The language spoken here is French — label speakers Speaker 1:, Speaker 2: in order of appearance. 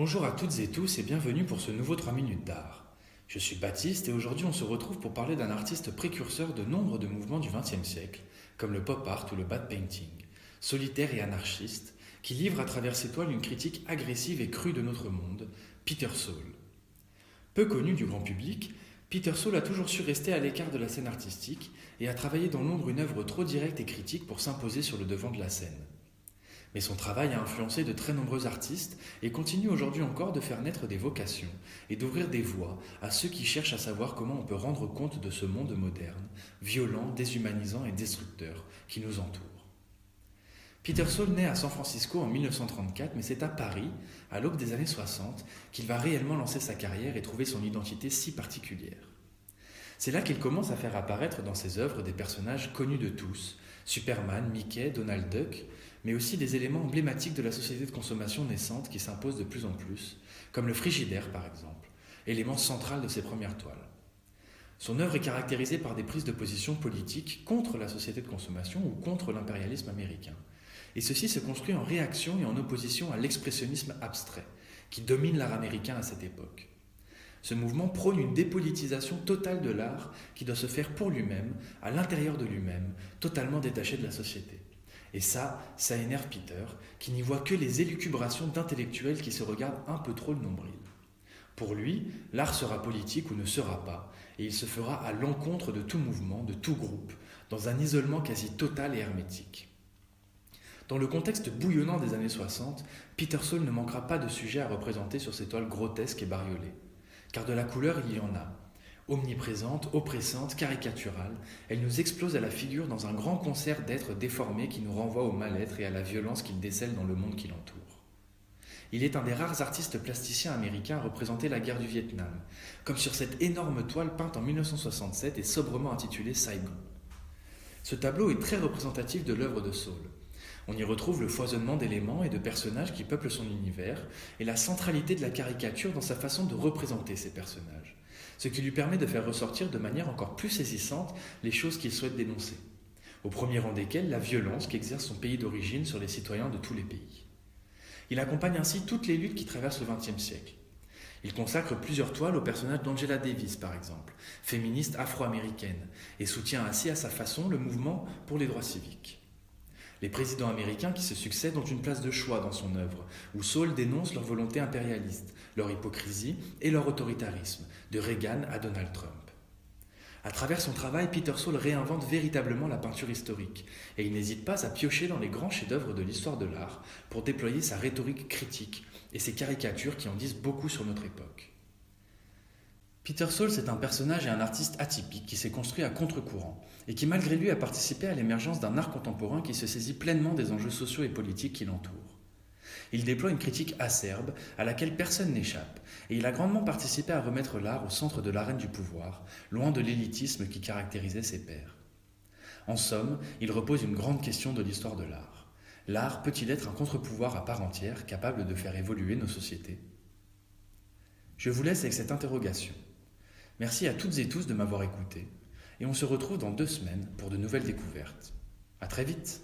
Speaker 1: Bonjour à toutes et tous et bienvenue pour ce nouveau 3 minutes d'art. Je suis Baptiste et aujourd'hui on se retrouve pour parler d'un artiste précurseur de nombre de mouvements du XXe siècle, comme le pop art ou le bad painting, solitaire et anarchiste, qui livre à travers ses toiles une critique agressive et crue de notre monde, Peter Saul. Peu connu du grand public, Peter Saul a toujours su rester à l'écart de la scène artistique et a travaillé dans l'ombre une œuvre trop directe et critique pour s'imposer sur le devant de la scène. Mais son travail a influencé de très nombreux artistes et continue aujourd'hui encore de faire naître des vocations et d'ouvrir des voies à ceux qui cherchent à savoir comment on peut rendre compte de ce monde moderne, violent, déshumanisant et destructeur qui nous entoure. Peter Saul naît à San Francisco en 1934, mais c'est à Paris, à l'aube des années 60, qu'il va réellement lancer sa carrière et trouver son identité si particulière. C'est là qu'il commence à faire apparaître dans ses œuvres des personnages connus de tous, Superman, Mickey, Donald Duck, mais aussi des éléments emblématiques de la société de consommation naissante qui s'impose de plus en plus, comme le frigidaire par exemple, élément central de ses premières toiles. Son œuvre est caractérisée par des prises de position politiques contre la société de consommation ou contre l'impérialisme américain. Et ceci se construit en réaction et en opposition à l'expressionnisme abstrait, qui domine l'art américain à cette époque. Ce mouvement prône une dépolitisation totale de l'art qui doit se faire pour lui-même, à l'intérieur de lui-même, totalement détaché de la société. Et ça énerve Peter, qui n'y voit que les élucubrations d'intellectuels qui se regardent un peu trop le nombril. Pour lui, l'art sera politique ou ne sera pas, et il se fera à l'encontre de tout mouvement, de tout groupe, dans un isolement quasi total et hermétique. Dans le contexte bouillonnant des années 60, Peter Saul ne manquera pas de sujets à représenter sur ses toiles grotesques et bariolées. Car de la couleur, il y en a. Omniprésente, oppressante, caricaturale, elle nous explose à la figure dans un grand concert d'êtres déformés qui nous renvoie au mal-être et à la violence qu'il décèle dans le monde qui l'entoure. Il est un des rares artistes plasticiens américains à représenter la guerre du Vietnam, comme sur cette énorme toile peinte en 1967 et sobrement intitulée Saigon. Ce tableau est très représentatif de l'œuvre de Saul. On y retrouve le foisonnement d'éléments et de personnages qui peuplent son univers et la centralité de la caricature dans sa façon de représenter ces personnages, ce qui lui permet de faire ressortir de manière encore plus saisissante les choses qu'il souhaite dénoncer, au premier rang desquelles la violence qu'exerce son pays d'origine sur les citoyens de tous les pays. Il accompagne ainsi toutes les luttes qui traversent le XXe siècle. Il consacre plusieurs toiles au personnage d'Angela Davis, par exemple, féministe afro-américaine, et soutient ainsi à sa façon le mouvement pour les droits civiques. Les présidents américains qui se succèdent ont une place de choix dans son œuvre, où Saul dénonce leur volonté impérialiste, leur hypocrisie et leur autoritarisme, de Reagan à Donald Trump. À travers son travail, Peter Saul réinvente véritablement la peinture historique, et il n'hésite pas à piocher dans les grands chefs-d'œuvre de l'histoire de l'art pour déployer sa rhétorique critique et ses caricatures qui en disent beaucoup sur notre époque. Peter Saul, c'est un personnage et un artiste atypique qui s'est construit à contre-courant et qui malgré lui a participé à l'émergence d'un art contemporain qui se saisit pleinement des enjeux sociaux et politiques qui l'entourent. Il déploie une critique acerbe à laquelle personne n'échappe et il a grandement participé à remettre l'art au centre de l'arène du pouvoir, loin de l'élitisme qui caractérisait ses pairs. En somme, il repose une grande question de l'histoire de l'art. L'art peut-il être un contre-pouvoir à part entière capable de faire évoluer nos sociétés ? Je vous laisse avec cette interrogation. Merci à toutes et tous de m'avoir écouté, et on se retrouve dans 2 semaines pour de nouvelles découvertes. À très vite!